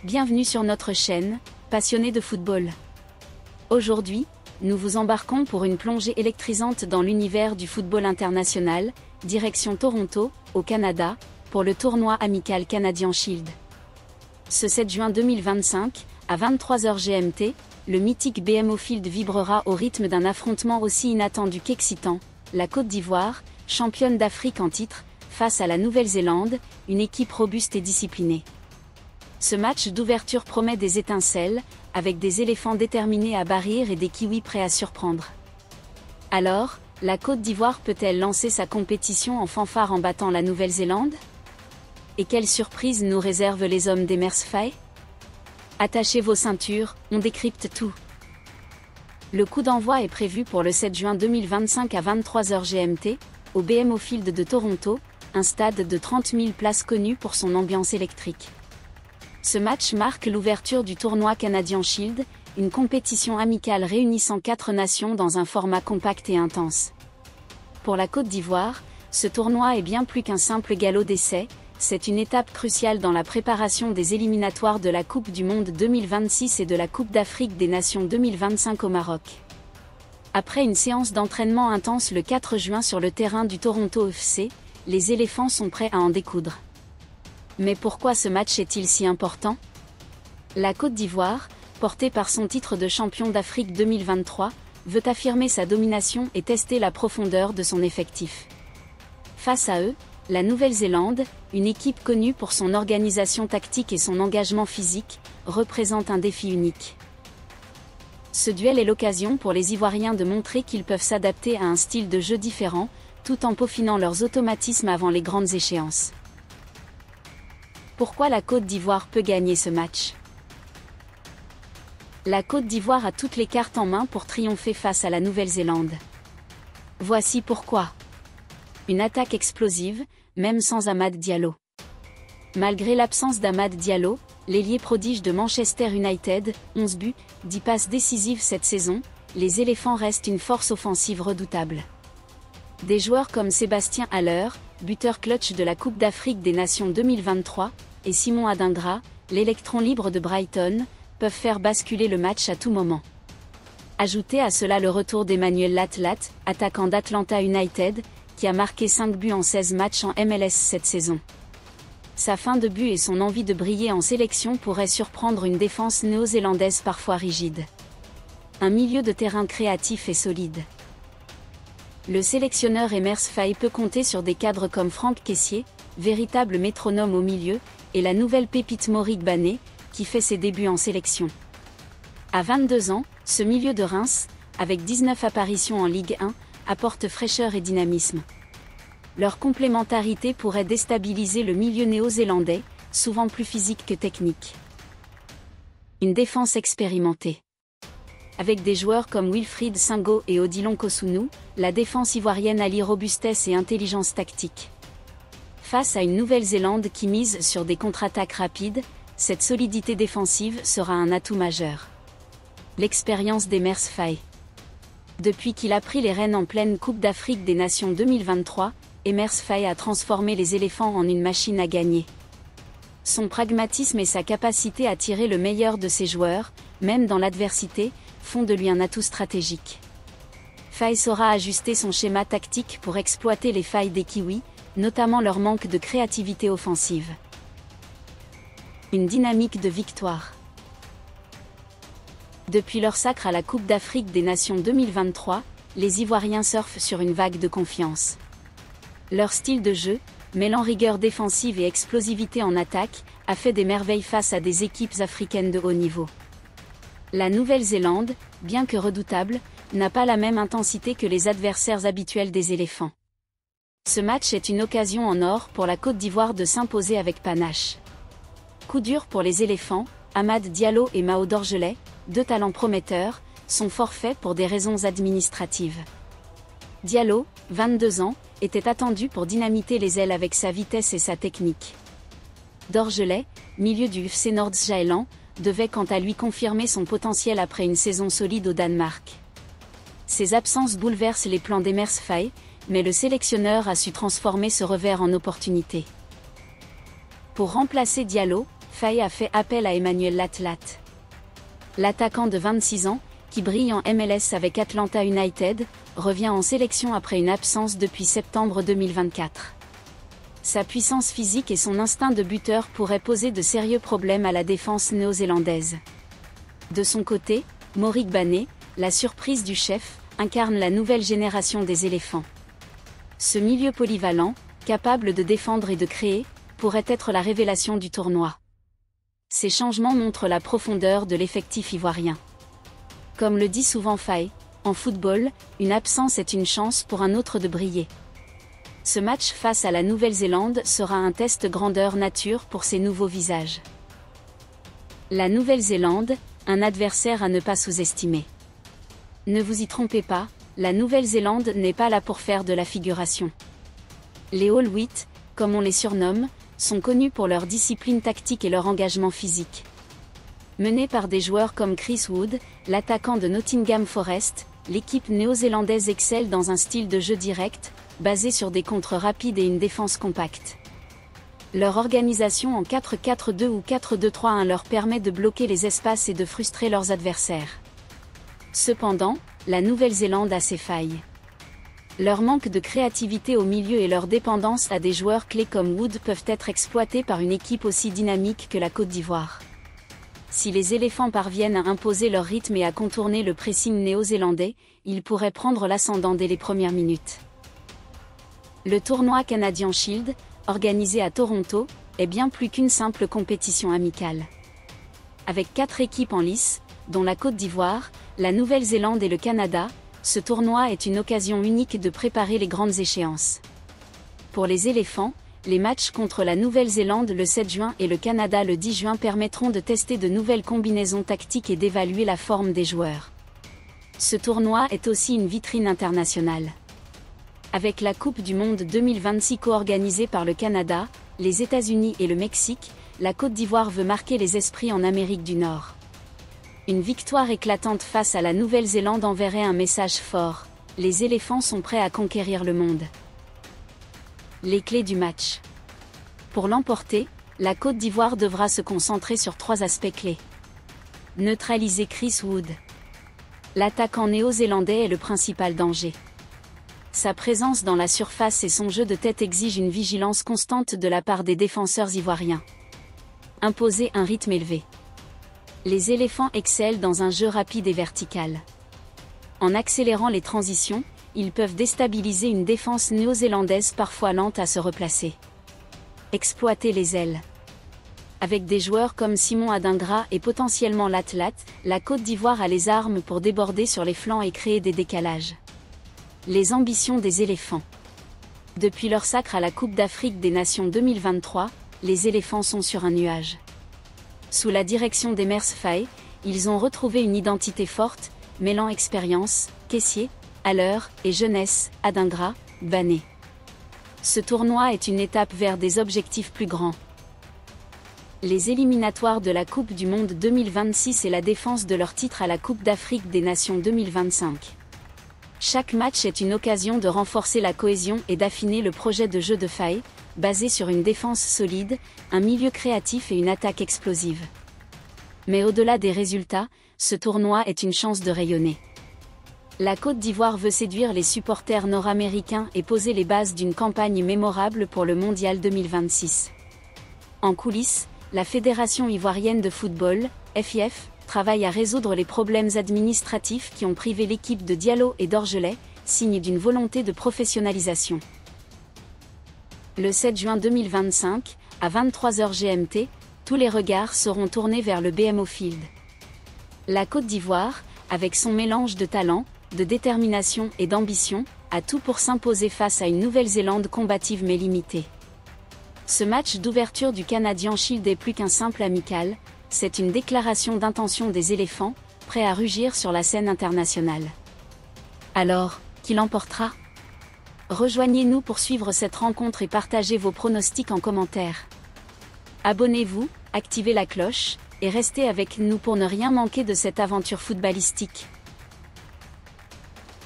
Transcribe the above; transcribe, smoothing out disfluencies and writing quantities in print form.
Bienvenue sur notre chaîne, passionnés de football. Aujourd'hui, nous vous embarquons pour une plongée électrisante dans l'univers du football international, direction Toronto, au Canada, pour le tournoi amical Canadian Shield. Ce 7 juin 2025, à 23h GMT, le mythique BMO Field vibrera au rythme d'un affrontement aussi inattendu qu'excitant, la Côte d'Ivoire, championne d'Afrique en titre, face à la Nouvelle-Zélande, une équipe robuste et disciplinée. Ce match d'ouverture promet des étincelles, avec des éléphants déterminés à barrir et des kiwis prêts à surprendre. Alors, la Côte d'Ivoire peut-elle lancer sa compétition en fanfare en battant la Nouvelle-Zélande? Et quelle surprise nous réservent les hommes d'Emers Faé? Attachez vos ceintures, on décrypte tout. Le coup d'envoi est prévu pour le 7 juin 2025 à 23h GMT, au BMO Field de Toronto, un stade de 30 000 places connu pour son ambiance électrique. Ce match marque l'ouverture du tournoi Canadian Shield, une compétition amicale réunissant 4 nations dans un format compact et intense. Pour la Côte d'Ivoire, ce tournoi est bien plus qu'un simple galop d'essai, c'est une étape cruciale dans la préparation des éliminatoires de la Coupe du Monde 2026 et de la Coupe d'Afrique des Nations 2025 au Maroc. Après une séance d'entraînement intense le 4 juin sur le terrain du Toronto FC, les éléphants sont prêts à en découdre. Mais pourquoi ce match est-il si important? La Côte d'Ivoire, portée par son titre de champion d'Afrique 2023, veut affirmer sa domination et tester la profondeur de son effectif. Face à eux, la Nouvelle-Zélande, une équipe connue pour son organisation tactique et son engagement physique, représente un défi unique. Ce duel est l'occasion pour les Ivoiriens de montrer qu'ils peuvent s'adapter à un style de jeu différent, tout en peaufinant leurs automatismes avant les grandes échéances. Pourquoi la Côte d'Ivoire peut gagner ce match? La Côte d'Ivoire a toutes les cartes en main pour triompher face à la Nouvelle-Zélande. Voici pourquoi. Une attaque explosive, même sans Amad Diallo. Malgré l'absence d'Amad Diallo, l'ailier prodige de Manchester United, 11 buts, 10 passes décisives cette saison, les éléphants restent une force offensive redoutable. Des joueurs comme Sébastien Haller, buteur clutch de la Coupe d'Afrique des Nations 2023, et Simon Adingra, l'électron libre de Brighton, peuvent faire basculer le match à tout moment. Ajoutez à cela le retour d'Emmanuel Latlat, attaquant d'Atlanta United, qui a marqué 5 buts en 16 matchs en MLS cette saison. Sa fin de but et son envie de briller en sélection pourraient surprendre une défense néo-zélandaise parfois rigide. Un milieu de terrain créatif et solide. Le sélectionneur Emers Faé peut compter sur des cadres comme Franck Kessié, véritable métronome au milieu, et la nouvelle pépite Moric Bané, qui fait ses débuts en sélection. À 22 ans, ce milieu de Reims, avec 19 apparitions en Ligue 1, apporte fraîcheur et dynamisme. Leur complémentarité pourrait déstabiliser le milieu néo-zélandais, souvent plus physique que technique. Une défense expérimentée. Avec des joueurs comme Wilfried Singo et Odilon Kosunu, la défense ivoirienne allie robustesse et intelligence tactique. Face à une Nouvelle-Zélande qui mise sur des contre-attaques rapides, cette solidité défensive sera un atout majeur. L'expérience d'Emers Faé. Depuis qu'il a pris les rênes en pleine Coupe d'Afrique des Nations 2023, Emers Faé a transformé les éléphants en une machine à gagner. Son pragmatisme et sa capacité à tirer le meilleur de ses joueurs, même dans l'adversité, font de lui un atout stratégique. Faé saura ajuster son schéma tactique pour exploiter les failles des Kiwis, notamment leur manque de créativité offensive. Une dynamique de victoire. Depuis leur sacre à la Coupe d'Afrique des Nations 2023, les Ivoiriens surfent sur une vague de confiance. Leur style de jeu, mêlant rigueur défensive et explosivité en attaque, a fait des merveilles face à des équipes africaines de haut niveau. La Nouvelle-Zélande, bien que redoutable, n'a pas la même intensité que les adversaires habituels des éléphants. Ce match est une occasion en or pour la Côte d'Ivoire de s'imposer avec panache. Coup dur pour les éléphants, Amad Diallo et Mao Dorgelès, deux talents prometteurs, sont forfaits pour des raisons administratives. Diallo, 22 ans, était attendu pour dynamiter les ailes avec sa vitesse et sa technique. Dorgelès, milieu du FC Nordsjælland, devait quant à lui confirmer son potentiel après une saison solide au Danemark. Ces absences bouleversent les plans d'Emers Faé, mais le sélectionneur a su transformer ce revers en opportunité. Pour remplacer Diallo, Faye a fait appel à Emmanuel Latlat. L'attaquant de 26 ans, qui brille en MLS avec Atlanta United, revient en sélection après une absence depuis septembre 2024. Sa puissance physique et son instinct de buteur pourraient poser de sérieux problèmes à la défense néo-zélandaise. De son côté, Moric Bané, la surprise du chef, incarne la nouvelle génération des éléphants. Ce milieu polyvalent, capable de défendre et de créer, pourrait être la révélation du tournoi. Ces changements montrent la profondeur de l'effectif ivoirien. Comme le dit souvent Faye, en football, une absence est une chance pour un autre de briller. Ce match face à la Nouvelle-Zélande sera un test grandeur nature pour ces nouveaux visages. La Nouvelle-Zélande, un adversaire à ne pas sous-estimer. Ne vous y trompez pas, la Nouvelle-Zélande n'est pas là pour faire de la figuration. Les All Whites, comme on les surnomme, sont connus pour leur discipline tactique et leur engagement physique. Menée par des joueurs comme Chris Wood, l'attaquant de Nottingham Forest, l'équipe néo-zélandaise excelle dans un style de jeu direct, basé sur des contres rapides et une défense compacte. Leur organisation en 4-4-2 ou 4-2-3-1 leur permet de bloquer les espaces et de frustrer leurs adversaires. Cependant, la Nouvelle-Zélande a ses failles. Leur manque de créativité au milieu et leur dépendance à des joueurs clés comme Wood peuvent être exploités par une équipe aussi dynamique que la Côte d'Ivoire. Si les éléphants parviennent à imposer leur rythme et à contourner le pressing néo-zélandais, ils pourraient prendre l'ascendant dès les premières minutes. Le tournoi Canadian Shield, organisé à Toronto, est bien plus qu'une simple compétition amicale. Avec 4 équipes en lice, dont la Côte d'Ivoire, la Nouvelle-Zélande et le Canada, ce tournoi est une occasion unique de préparer les grandes échéances. Pour les éléphants, les matchs contre la Nouvelle-Zélande le 7 juin et le Canada le 10 juin permettront de tester de nouvelles combinaisons tactiques et d'évaluer la forme des joueurs. Ce tournoi est aussi une vitrine internationale. Avec la Coupe du Monde 2026 co-organisée par le Canada, les États-Unis et le Mexique, la Côte d'Ivoire veut marquer les esprits en Amérique du Nord. Une victoire éclatante face à la Nouvelle-Zélande enverrait un message fort: les éléphants sont prêts à conquérir le monde. Les clés du match. Pour l'emporter, la Côte d'Ivoire devra se concentrer sur 3 aspects clés. Neutraliser Chris Wood. L'attaquant néo-zélandais est le principal danger. Sa présence dans la surface et son jeu de tête exigent une vigilance constante de la part des défenseurs ivoiriens. Imposer un rythme élevé. Les éléphants excellent dans un jeu rapide et vertical. En accélérant les transitions, ils peuvent déstabiliser une défense néo-zélandaise parfois lente à se replacer. Exploiter les ailes. Avec des joueurs comme Simon Adingra et potentiellement Latlat, la Côte d'Ivoire a les armes pour déborder sur les flancs et créer des décalages. Les ambitions des éléphants. Depuis leur sacre à la Coupe d'Afrique des Nations 2023, les éléphants sont sur un nuage. Sous la direction d'Emers Faye, ils ont retrouvé une identité forte, mêlant expérience, caissier, Haller et jeunesse, Adingra, Bané. Ce tournoi est une étape vers des objectifs plus grands. Les éliminatoires de la Coupe du Monde 2026 et la défense de leur titre à la Coupe d'Afrique des Nations 2025. Chaque match est une occasion de renforcer la cohésion et d'affiner le projet de jeu de Faye, basé sur une défense solide, un milieu créatif et une attaque explosive. Mais au-delà des résultats, ce tournoi est une chance de rayonner. La Côte d'Ivoire veut séduire les supporters nord-américains et poser les bases d'une campagne mémorable pour le Mondial 2026. En coulisses, la Fédération ivoirienne de football, FIF, travaille à résoudre les problèmes administratifs qui ont privé l'équipe de Diallo et d'Orgelet, signe d'une volonté de professionnalisation. Le 7 juin 2025, à 23h GMT, tous les regards seront tournés vers le BMO Field. La Côte d'Ivoire, avec son mélange de talent, de détermination et d'ambition, a tout pour s'imposer face à une Nouvelle-Zélande combative mais limitée. Ce match d'ouverture du Canadian Shield est plus qu'un simple amical, c'est une déclaration d'intention des éléphants, prêts à rugir sur la scène internationale. Alors, qui l'emportera ? Rejoignez-nous pour suivre cette rencontre et partagez vos pronostics en commentaire. Abonnez-vous, activez la cloche, et restez avec nous pour ne rien manquer de cette aventure footballistique.